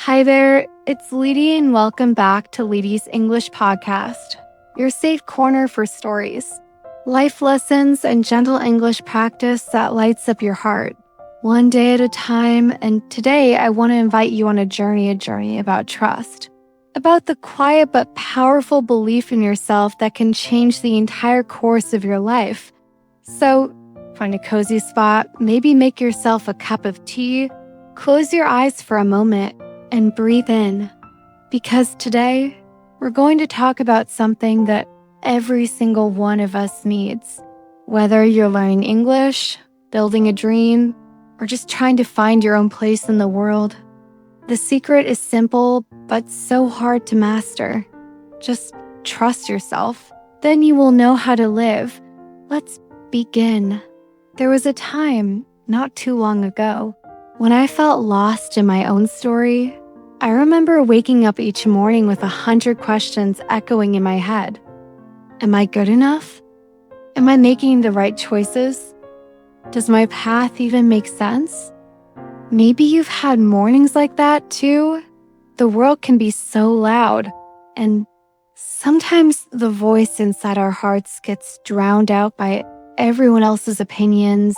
Hi there, it's Lety and welcome back to Lety's English Podcast, your safe corner for stories, life lessons, and gentle English practice that lights up your heart, one day at a time. And today I want to invite you on a journey about trust, about the quiet but powerful belief in yourself that can change the entire course of your life. So find a cozy spot, maybe make yourself a cup of tea, close your eyes for a moment, and breathe in, because today we're going to talk about something that every single one of us needs. Whether you're learning English, building a dream, or just trying to find your own place in the world, the secret is simple but so hard to master. Just trust yourself. Then you will know how to live. Let's begin. There was a time, not too long ago, when I felt lost in my own story. I remember waking up each morning with 100 questions echoing in my head. Am I good enough? Am I making the right choices? Does my path even make sense? Maybe you've had mornings like that too. The world can be so loud, and sometimes the voice inside our hearts gets drowned out by everyone else's opinions,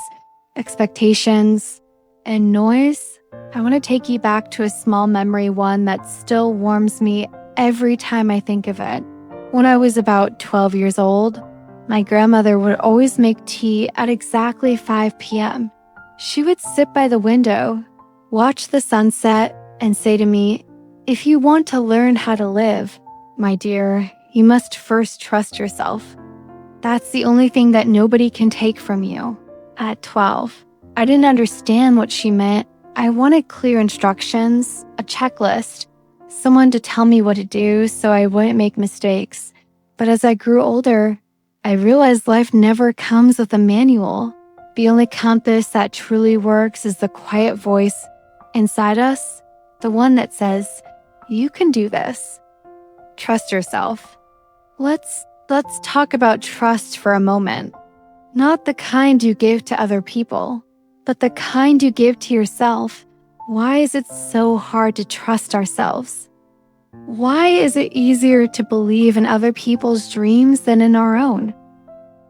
expectations, and noise. I want to take you back to a small memory, one that still warms me every time I think of it. When I was about 12 years old, my grandmother would always make tea at exactly 5 p.m. She would sit by the window, watch the sunset, and say to me, "If you want to learn how to live, my dear, you must first trust yourself. That's the only thing that nobody can take from you." At 12, I didn't understand what she meant. I wanted clear instructions, a checklist, someone to tell me what to do so I wouldn't make mistakes. But as I grew older, I realized life never comes with a manual. The only compass that truly works is the quiet voice inside us, the one that says, "You can do this. Trust yourself." Let's talk about trust for a moment. Not the kind you give to other people, but the kind you give to yourself. Why is it so hard to trust ourselves? Why is it easier to believe in other people's dreams than in our own?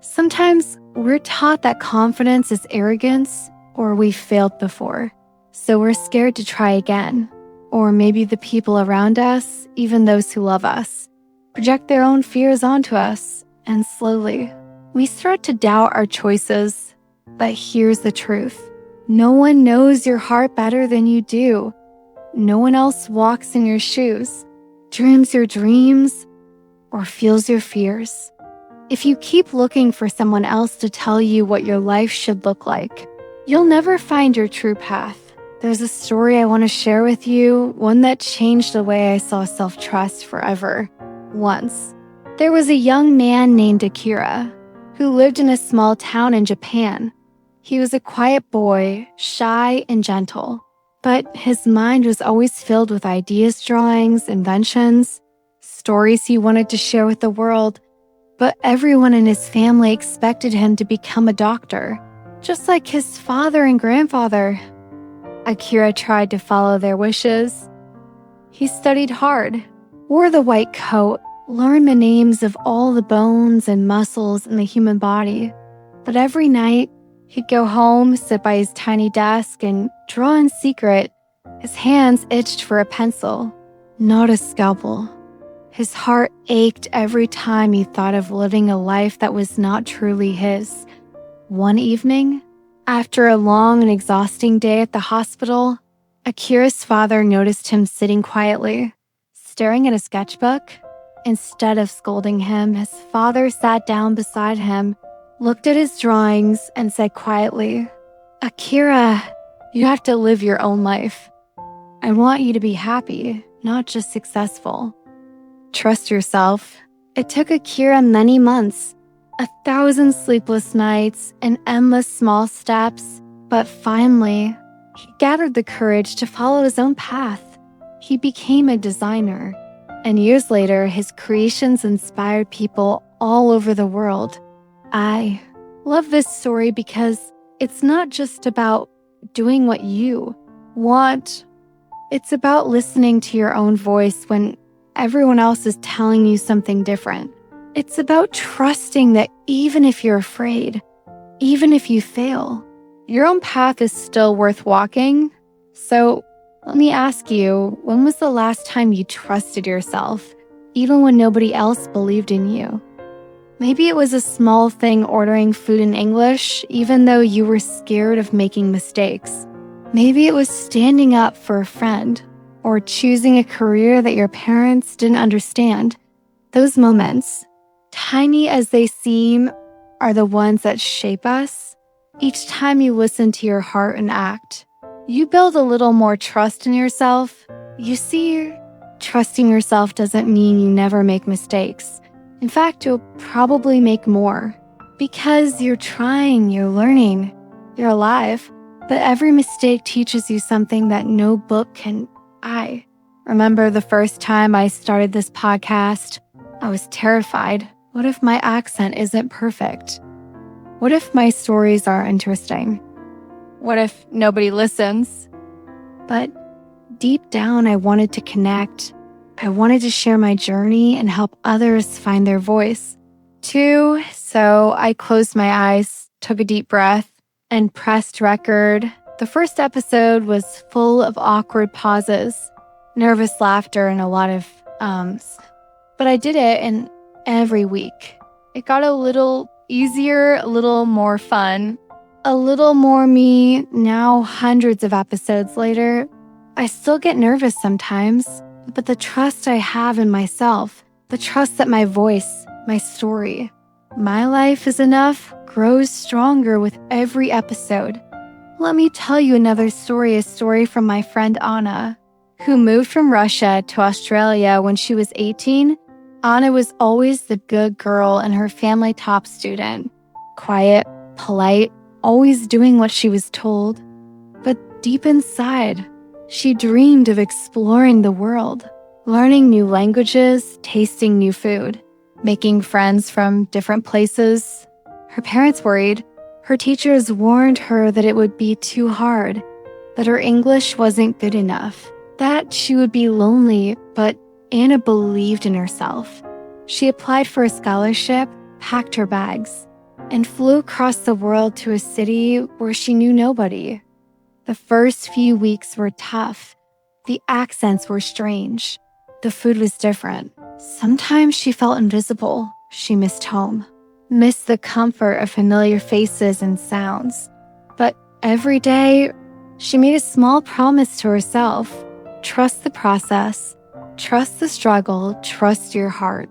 Sometimes we're taught that confidence is arrogance, or we've failed before, so we're scared to try again. Or maybe the people around us, even those who love us, project their own fears onto us, and slowly we start to doubt our choices. But here's the truth. No one knows your heart better than you do. No one else walks in your shoes, dreams your dreams, or feels your fears. If you keep looking for someone else to tell you what your life should look like, you'll never find your true path. There's a story I want to share with you, one that changed the way I saw self-trust forever. Once, there was a young man named Akira who lived in a small town in Japan. He was a quiet boy, shy and gentle, but his mind was always filled with ideas, drawings, inventions, stories he wanted to share with the world. But everyone in his family expected him to become a doctor, just like his father and grandfather. Akira tried to follow their wishes. He studied hard, wore the white coat, learned the names of all the bones and muscles in the human body. But every night, he'd go home, sit by his tiny desk, and draw in secret. His hands itched for a pencil, not a scalpel. His heart ached every time he thought of living a life that was not truly his. One evening, after a long and exhausting day at the hospital, Akira's father noticed him sitting quietly, staring at a sketchbook. Instead of scolding him, his father sat down beside him, looked at his drawings, and said quietly, "Akira, you have to live your own life. I want you to be happy, not just successful. Trust yourself." It took Akira many months, 1,000 sleepless nights, and endless small steps, but finally, he gathered the courage to follow his own path. He became a designer, and years later, his creations inspired people all over the world. I love this story because it's not just about doing what you want It's about listening to your own voice when everyone else is telling you something different. It's about trusting that even if you're afraid, even if you fail, your own path is still worth walking. So let me ask you, when was the last time you trusted yourself, even when nobody else believed in you? Maybe it was a small thing ordering food in English, even though you were scared of making mistakes. Maybe it was standing up for a friend or choosing a career that your parents didn't understand. Those moments, tiny as they seem, are the ones that shape us. Each time you listen to your heart and act, you build a little more trust in yourself. You see, trusting yourself doesn't mean you never make mistakes. In fact, you'll probably make more because you're trying, you're learning, you're alive. But every mistake teaches you something that no book can. I remember the first time I started this podcast, I was terrified. What if my accent isn't perfect? What if my stories are interesting? What if nobody listens? But deep down, I wanted to connect. I wanted to share my journey and help others find their voice too. So I closed my eyes, took a deep breath, and pressed record. The first episode was full of awkward pauses, nervous laughter, and a lot of ums. But I did it, and every week it got a little easier, a little more fun, a little more me. Now, hundreds of episodes later, I still get nervous sometimes, but the trust I have in myself, the trust that my voice, my story, my life is enough, grows stronger with every episode. Let me tell you another story, a story from my friend Anna, who moved from Russia to Australia when she was 18. Anna was always the good girl and her family top student. Quiet, polite, always doing what she was told. But deep inside, she dreamed of exploring the world, learning new languages, tasting new food, making friends from different places. Her parents worried. Her teachers warned her that it would be too hard, that her English wasn't good enough, that she would be lonely, but Anna believed in herself. She applied for a scholarship, packed her bags, and flew across the world to a city where she knew nobody. The first few weeks were tough. The accents were strange. The food was different. Sometimes she felt invisible. She missed home, missed the comfort of familiar faces and sounds. But every day, she made a small promise to herself. Trust the process, trust the struggle, trust your heart.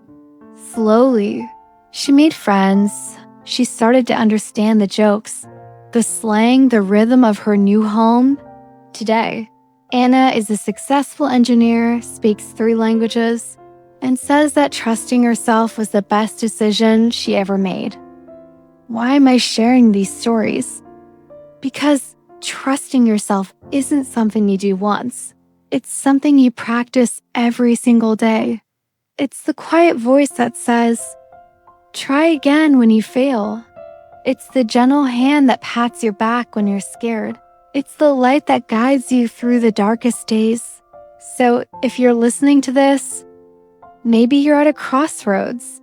Slowly, she made friends. She started to understand the jokes, the slang, the rhythm of her new home. Today, Anna is a successful engineer, speaks 3 languages, and says that trusting herself was the best decision she ever made. Why am I sharing these stories? Because trusting yourself isn't something you do once. It's something you practice every single day. It's the quiet voice that says, try again when you fail. It's the gentle hand that pats your back when you're scared. It's the light that guides you through the darkest days. So if you're listening to this, maybe you're at a crossroads.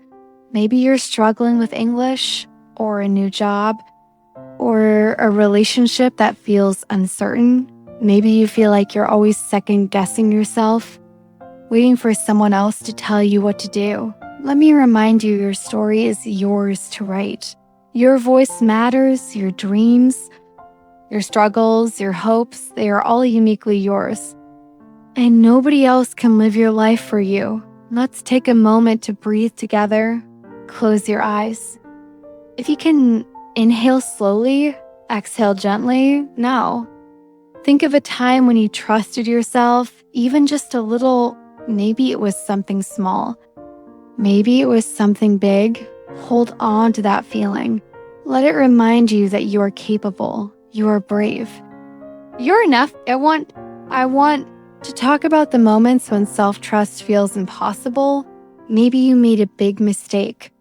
Maybe you're struggling with English or a new job or a relationship that feels uncertain. Maybe you feel like you're always second-guessing yourself, waiting for someone else to tell you what to do. Let me remind you, your story is yours to write. Your voice matters, your dreams, your struggles, your hopes, they are all uniquely yours. And nobody else can live your life for you. Let's take a moment to breathe together. Close your eyes. If you can inhale slowly, exhale gently, now. Think of a time when you trusted yourself, even just a little. Maybe it was something small. Maybe it was something big. Hold on to that feeling. Let it remind you that you are capable. You are brave. You're enough. I want to talk about the moments when self-trust feels impossible. Maybe you made a big mistake,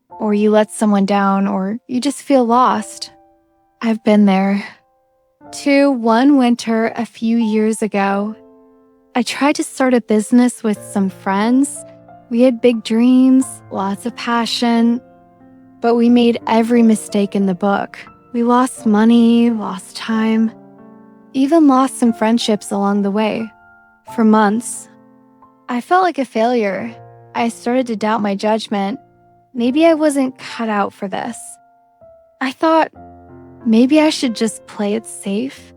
or you let someone down, or you just feel lost. I've been there. One winter a few years ago, I tried to start a business with some friends. We had big dreams, lots of passion, but we made every mistake in the book. We lost money, lost time, even lost some friendships along the way. For months, I felt like a failure. I started to doubt my judgment. Maybe I wasn't cut out for this. I thought maybe I should just play it safe,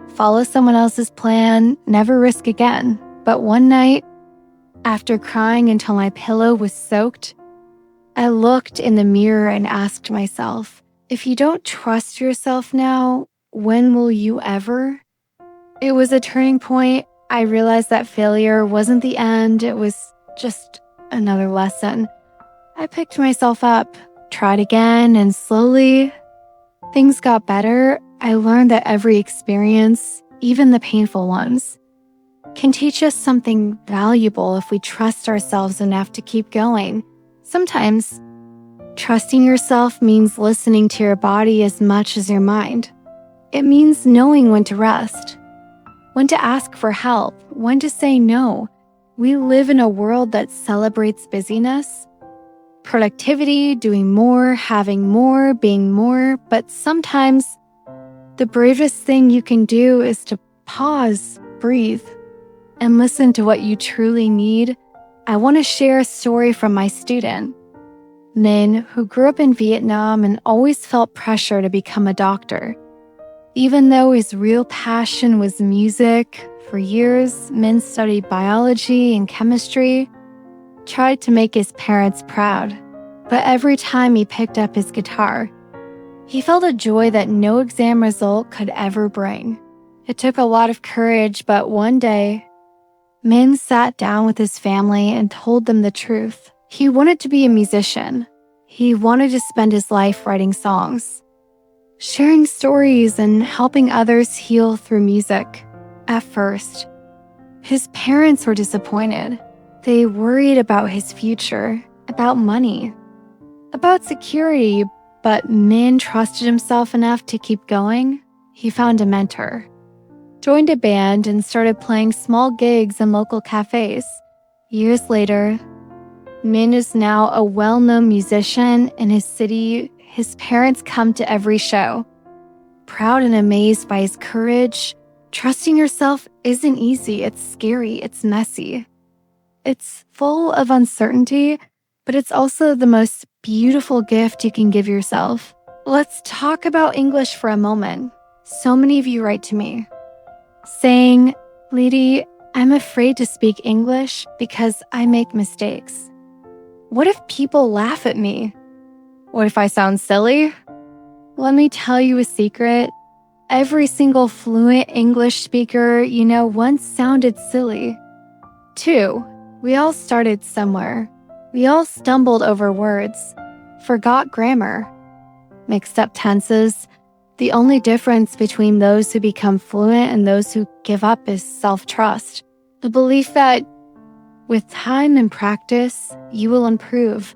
follow someone else's plan, never risk again. But one night, after crying until my pillow was soaked, I looked in the mirror and asked myself, if you don't trust yourself now, when will you ever? It was a turning point. I realized that failure wasn't the end. It was just another lesson. I picked myself up, tried again, and slowly things got better. I learned that every experience, even the painful ones, can teach us something valuable if we trust ourselves enough to keep going. Sometimes, trusting yourself means listening to your body as much as your mind. It means knowing when to rest, when to ask for help, when to say no. We live in a world that celebrates busyness, productivity, doing more, having more, being more, but sometimes the bravest thing you can do is to pause, breathe, and listen to what you truly need. I want to share a story from my student, Min, who grew up in Vietnam and always felt pressure to become a doctor. Even though his real passion was music, for years, Min studied biology and chemistry, tried to make his parents proud. But every time he picked up his guitar, he felt a joy that no exam result could ever bring. It took a lot of courage, but one day, Min sat down with his family and told them the truth. He wanted to be a musician. He wanted to spend his life writing songs, sharing stories, and helping others heal through music. At first, his parents were disappointed. They worried about his future, about money, about security, but Min trusted himself enough to keep going. He found a mentor, joined a band, and started playing small gigs in local cafes. Years later, Min is now a well-known musician in his city. His parents come to every show, proud and amazed by his courage. Trusting yourself isn't easy. It's scary. It's messy. It's full of uncertainty, but it's also the most beautiful gift you can give yourself. Let's talk about English for a moment. So many of you write to me saying, Lety, I'm afraid to speak English because I make mistakes. What if people laugh at me? What if I sound silly? Let me tell you a secret. Every single fluent English speaker you know once sounded silly. 2, we all started somewhere. We all stumbled over words, forgot grammar, mixed up tenses. The only difference between those who become fluent and those who give up is self-trust. The belief that with time and practice, you will improve.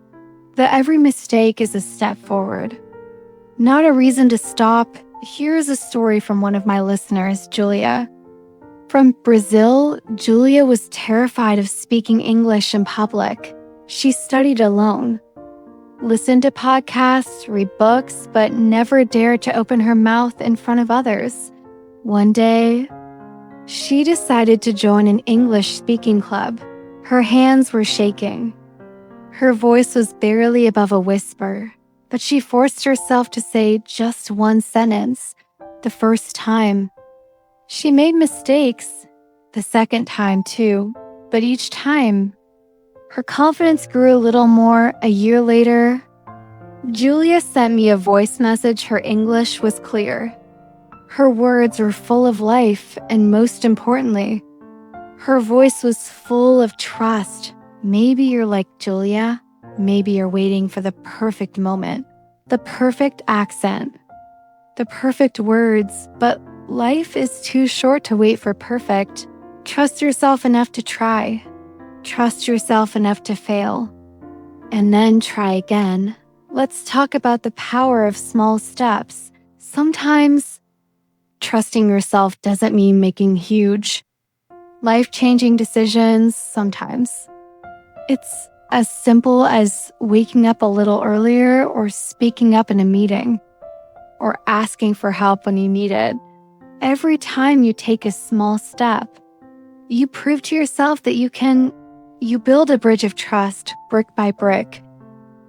That every mistake is a step forward, not a reason to stop. Here's a story from one of my listeners, Julia. From Brazil, Julia was terrified of speaking English in public. She studied alone, listened to podcasts, read books, but never dared to open her mouth in front of others. One day, she decided to join an English speaking club. Her hands were shaking. Her voice was barely above a whisper, but she forced herself to say just one sentence. The first time, she made mistakes. The second time, too, but each time, her confidence grew a little more. A year later, Julia sent me a voice message. Her English was clear. Her words were full of life, and most importantly, her voice was full of trust. Maybe you're like Julia. Maybe you're waiting for the perfect moment, the perfect accent, the perfect words, but life is too short to wait for perfect. Trust yourself enough to try. Trust yourself enough to fail. And then try again. Let's talk about the power of small steps. Sometimes trusting yourself doesn't mean making huge, life-changing decisions sometimes. It's as simple as waking up a little earlier or speaking up in a meeting or asking for help when you need it. Every time you take a small step, you prove to yourself that you build a bridge of trust brick by brick.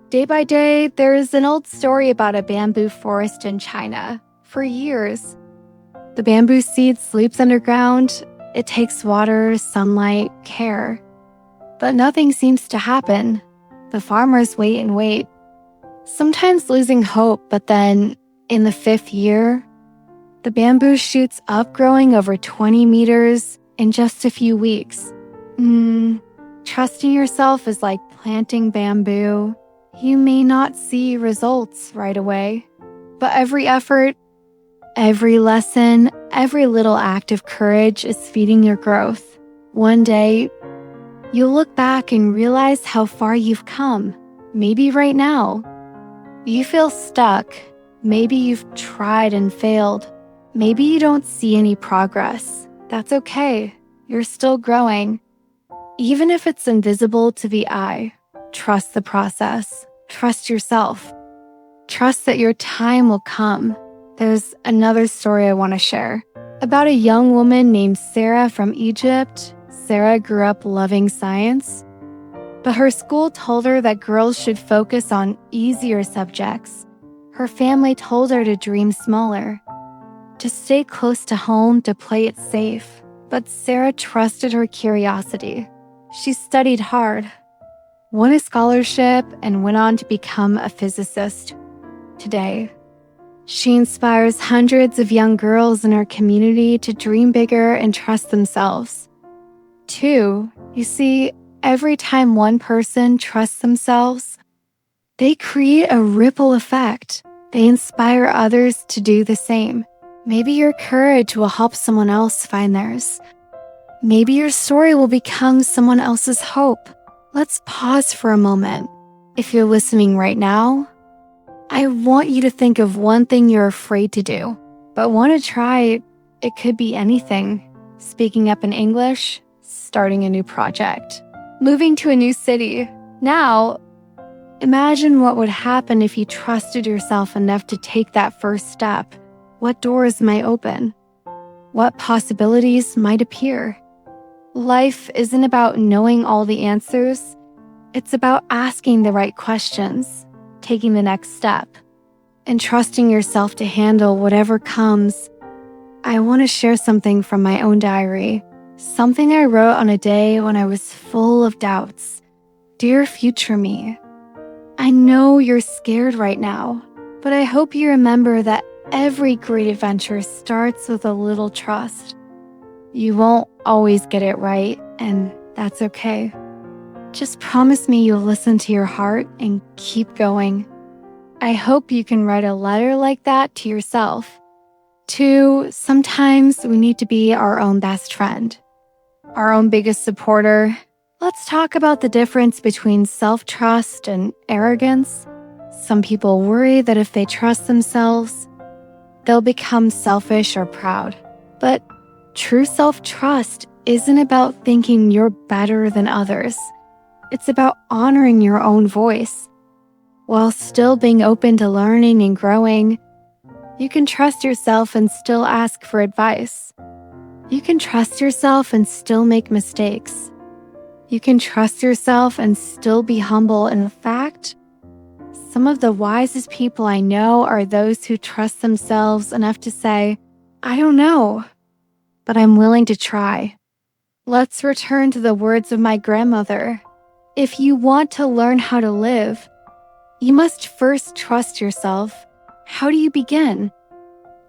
Day by day, there's an old story about a bamboo forest in China. For years, the bamboo seed sleeps underground. It takes water, sunlight, care. But nothing seems to happen. The farmers wait and wait, sometimes losing hope, but then in the 5th year, the bamboo shoots up, growing over 20 meters in just a few weeks. Trusting yourself is like planting bamboo. You may not see results right away, but every effort, every lesson, every little act of courage is feeding your growth. One day, you'll look back and realize how far you've come. Maybe right now, you feel stuck. Maybe you've tried and failed. Maybe you don't see any progress. That's okay. You're still growing. Even if it's invisible to the eye, trust the process. Trust yourself. Trust that your time will come. There's another story I want to share about a young woman named Sarah from Egypt. Sarah grew up loving science, but her school told her that girls should focus on easier subjects. Her family told her to dream smaller, to stay close to home, to play it safe. But Sarah trusted her curiosity. She studied hard, won a scholarship, and went on to become a physicist. Today, she inspires hundreds of young girls in her community to dream bigger and trust themselves. Two, you see, every time one person trusts themselves, they create a ripple effect. They inspire others to do the same. Maybe your courage will help someone else find theirs. Maybe your story will become someone else's hope. Let's pause for a moment. If you're listening right now, I want you to think of one thing you're afraid to do, but want to try. It could be anything. Speaking up in English, starting a new project, moving to a new city. Now, imagine what would happen if you trusted yourself enough to take that first step. What doors might open? What possibilities might appear? Life isn't about knowing all the answers. It's about asking the right questions, taking the next step, and trusting yourself to handle whatever comes. I want to share something from my own diary, something I wrote on a day when I was full of doubts. Dear future me, I know you're scared right now, but I hope you remember that every great adventure starts with a little trust. You won't always get it right, and that's okay. Just promise me you'll listen to your heart and keep going. I hope you can write a letter like that to yourself. Two, sometimes we need to be our own best friend, our own biggest supporter. Let's talk about the difference between self-trust and arrogance. Some people worry that if they trust themselves, they'll become selfish or proud. But true self-trust isn't about thinking you're better than others. It's about honoring your own voice. While still being open to learning and growing, you can trust yourself and still ask for advice. You can trust yourself and still make mistakes. You can trust yourself and still be humble. In fact, some of the wisest people I know are those who trust themselves enough to say, I don't know, but I'm willing to try. Let's return to the words of my grandmother. If you want to learn how to live, you must first trust yourself. How do you begin?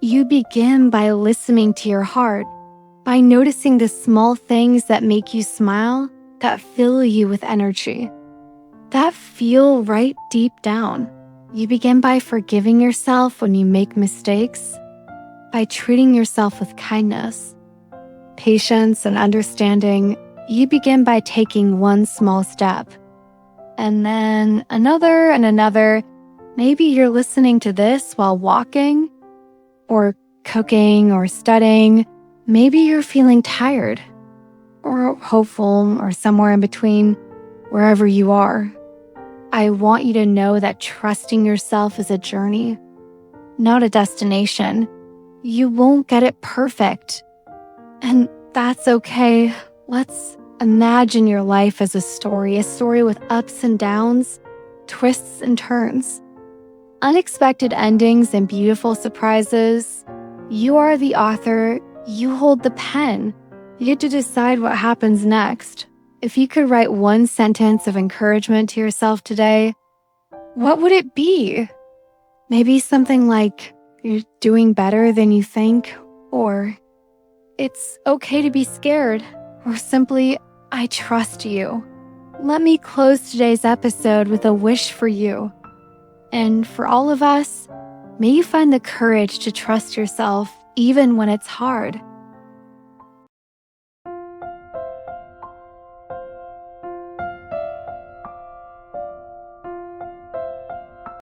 You begin by listening to your heart, by noticing the small things that make you smile, that fill you with energy, that feel right deep down. You begin by forgiving yourself when you make mistakes, by treating yourself with kindness, patience, and understanding. You begin by taking one small step, and then another and another. Maybe you're listening to this while walking, or cooking, or studying. Maybe you're feeling tired, or hopeful, or somewhere in between, wherever you are. I want you to know that trusting yourself is a journey, not a destination. You won't get it perfect, and that's okay. Let's imagine your life as a story with ups and downs, twists and turns, unexpected endings and beautiful surprises. You are the author. You hold the pen. You get to decide what happens next. If you could write one sentence of encouragement to yourself today, what would it be? Maybe something like, "You're doing better than you think," or "It's okay to be scared," or simply, "I trust you." Let me close today's episode with a wish for you. And for all of us, may you find the courage to trust yourself even when it's hard.